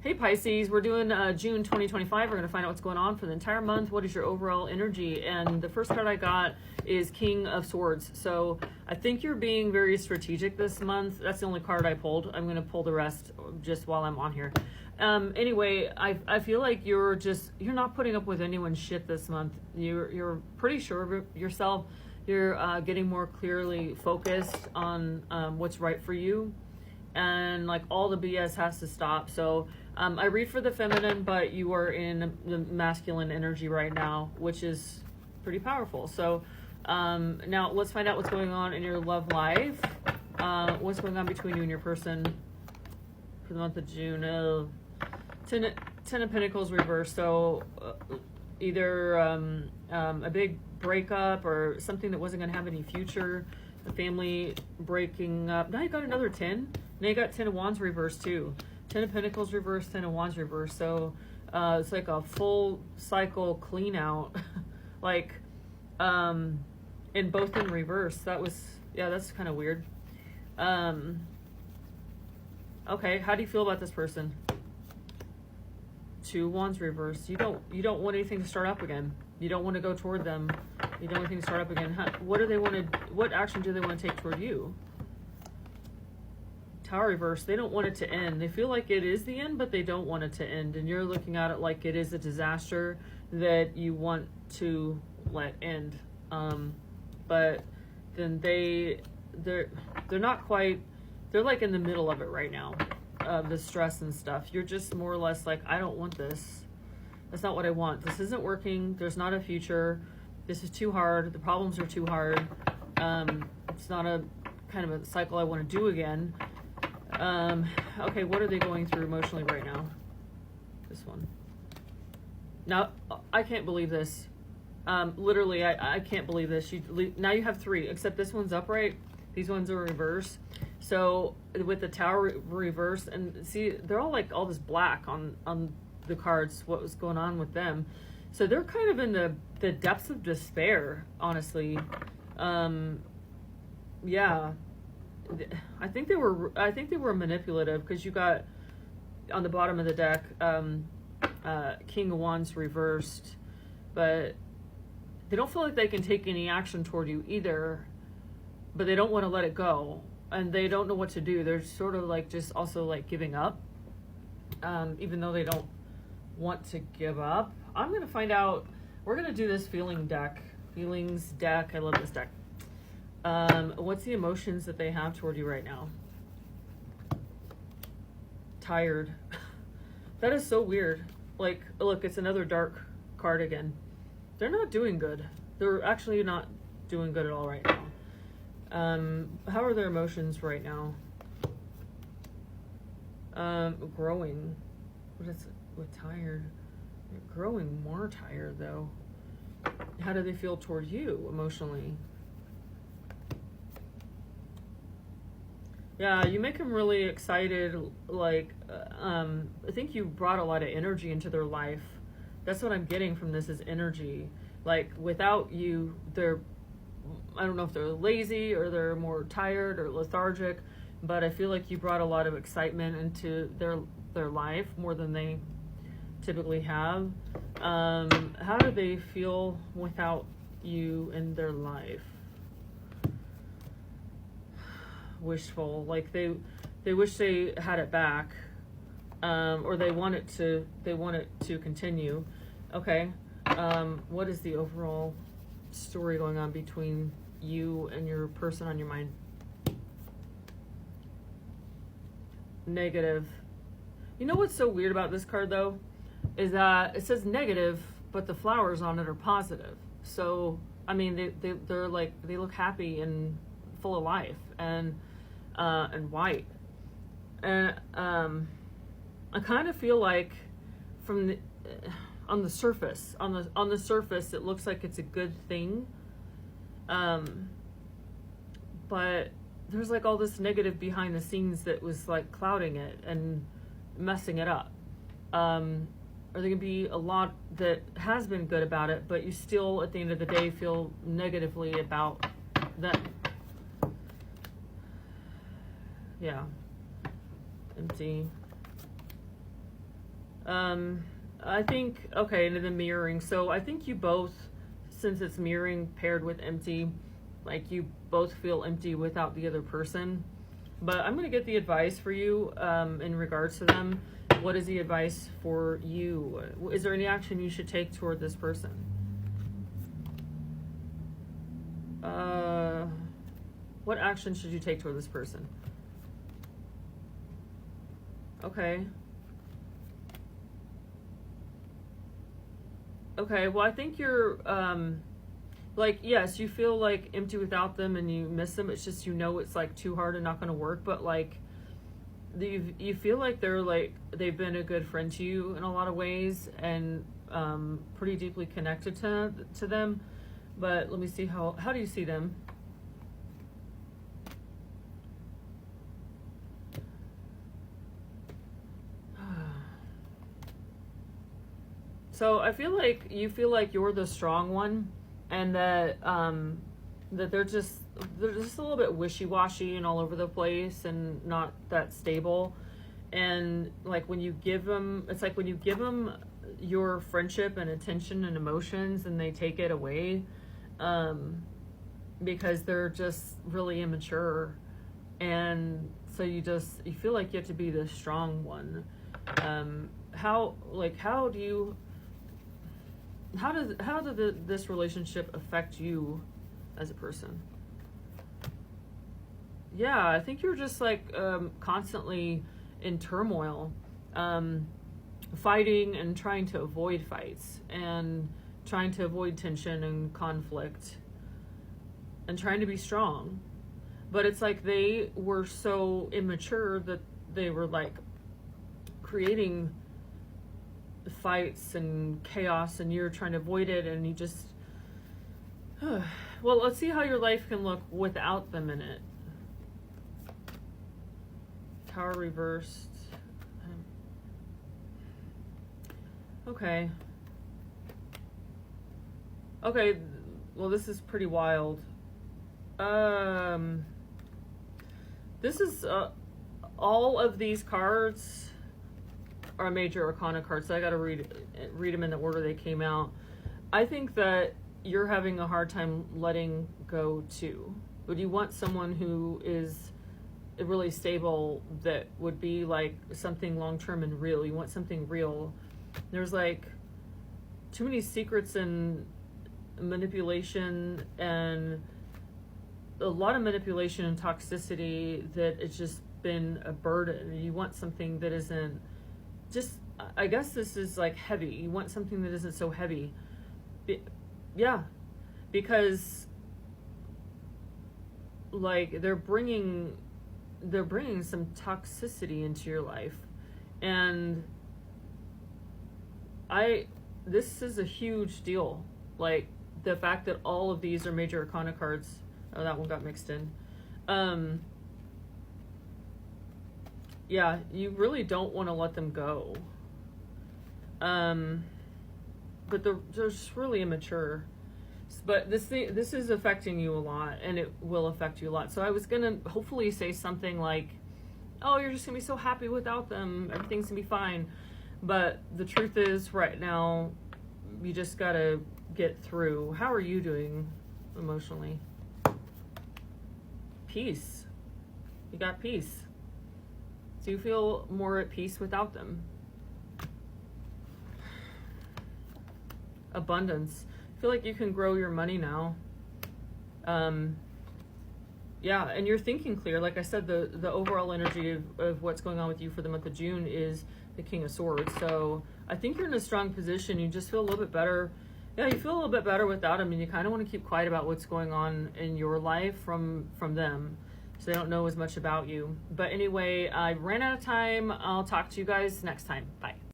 Hey Pisces, we're doing June 2025. We're going to find out what's going on for the entire month. What is your overall energy? And the first card I got is King of Swords. So I think you're being very strategic this month. That's the only card I pulled. I'm going to pull the rest just while I'm on here. Anyway, I feel like you're not putting up with anyone's shit this month. You're pretty sure of yourself. You're getting more clearly focused on what's right for you. And like all the BS has to stop. So I read for the feminine, but you are in the masculine energy right now, which is pretty powerful. So now let's find out what's going on in your love life. What's going on between you and your person for the month of June. Ten of Pentacles reversed. So either a big breakup or something that wasn't going to have any future. A family breaking up. Now you got another 10. Now you got 10 of Wands reversed too. 10 of Pentacles reversed, 10 of Wands reversed. So it's like a full cycle clean out. Like and both in reverse. That's kind of weird. Okay, how do you feel about this person? 2 Wands reversed. You don't want anything to start up again. You don't want to go toward them. You don't want anything to start up again. What action do they want to take toward you? Tower reverse. They don't want it to end. They feel like it is the end, but they don't want it to end. And you're looking at it like it is a disaster that you want to let end. But then they're not quite. They're like in the middle of it right now, the stress and stuff. You're just more or less like, I don't want this. That's not what I want. This isn't working. There's not a future. This is too hard. The problems are too hard. It's not a kind of a cycle I want to do again. Okay, what are they going through emotionally right now? This one. Now, I can't believe this. Literally, I can't believe this. Now you have 3, except this one's upright. These ones are reversed. So with the Tower reverse, and see, they're all like all this black on the cards, what was going on with them. So they're kind of in the depths of despair, honestly. Yeah. I think they were manipulative, because you got on the bottom of the deck King of Wands reversed, but they don't feel like they can take any action toward you either, but they don't want to let it go, and they don't know what to do. They're sort of like just also like giving up, even though they don't want to give up. I'm going to find out. We're going to do this feelings deck. I love this deck. What's the emotions that they have toward you right now? Tired. That is so weird. Like, look, it's another dark card again. They're not doing good. They're actually not doing good at all right now. How are their emotions right now? Growing. What is it with tired? They're growing more tired though. How do they feel toward you emotionally? Yeah, you make them really excited. Like, I think you brought a lot of energy into their life. That's what I'm getting from this, is energy. Like, without you, I don't know if they're lazy or they're more tired or lethargic, but I feel like you brought a lot of excitement into their life, more than they typically have. How do they feel without you in their life? Wishful, like they wish they had it back, or they want it to continue. Okay, what is the overall story going on between you and your person on your mind? Negative. You know what's so weird about this card though, is that it says negative, but the flowers on it are positive. So I mean, they're like, they look happy and full of life, and white. And I kind of feel like from on the surface it looks like it's a good thing, but there's like all this negative behind the scenes that was like clouding it and messing it up. Or there can be a lot that has been good about it, but you still at the end of the day feel negatively about them. Yeah. Empty. I think, okay, and then mirroring. So I think you both, since it's mirroring paired with empty, like you both feel empty without the other person. But I'm going to get the advice for you in regards to them. What is the advice for you? Is there any action you should take toward this person? What action should you take toward this person? Okay. Okay, well, I think you're, like, yes, you feel like empty without them and you miss them. It's just, you know, it's like too hard and not going to work. But like, you feel like they've been a good friend to you in a lot of ways and pretty deeply connected to them. But let me see, how do you see them? So I feel like you feel like you're the strong one, and that that they're just a little bit wishy-washy and all over the place and not that stable. And like when you give them, it's like when you give them your friendship and attention and emotions, and they take it away, because they're just really immature, and so you feel like you have to be the strong one. How does this relationship affect you as a person? Yeah, I think you're just like constantly in turmoil, fighting and trying to avoid fights and trying to avoid tension and conflict and trying to be strong. But it's like they were so immature that they were like creating fights and chaos, and you're trying to avoid it, and you just well, let's see how your life can look without them in it. Tower reversed. Okay, well, this is pretty wild. This is all of these cards are major arcana cards, so I gotta read them in the order they came out. I think that you're having a hard time letting go too. Would you want someone who is really stable, that would be like something long-term and real? You want something real. There's like too many secrets and manipulation, and a lot of manipulation and toxicity that it's just been a burden. You want something that isn't just, I guess this is like heavy. You want something that isn't so heavy. Yeah, because like they're bringing some toxicity into your life, and this is a huge deal. Like the fact that all of these are major arcana cards. Oh, that one got mixed in. Yeah, you really don't want to let them go. But they're just really immature. But this is affecting you a lot, and it will affect you a lot. So I was gonna hopefully say something like, "Oh, you're just gonna be so happy without them. Everything's gonna be fine." But the truth is, right now, you just gotta get through. How are you doing emotionally? Peace. You got peace. So you feel more at peace without them. Abundance. I feel like you can grow your money now. Yeah, and you're thinking clear. Like I said, the overall energy of what's going on with you for the month of June is the King of Swords. So I think you're in a strong position. You just feel a little bit better. Yeah, you feel a little bit better without them, and you kind of want to keep quiet about what's going on in your life from them, so they don't know as much about you. But anyway, I ran out of time. I'll talk to you guys next time. Bye.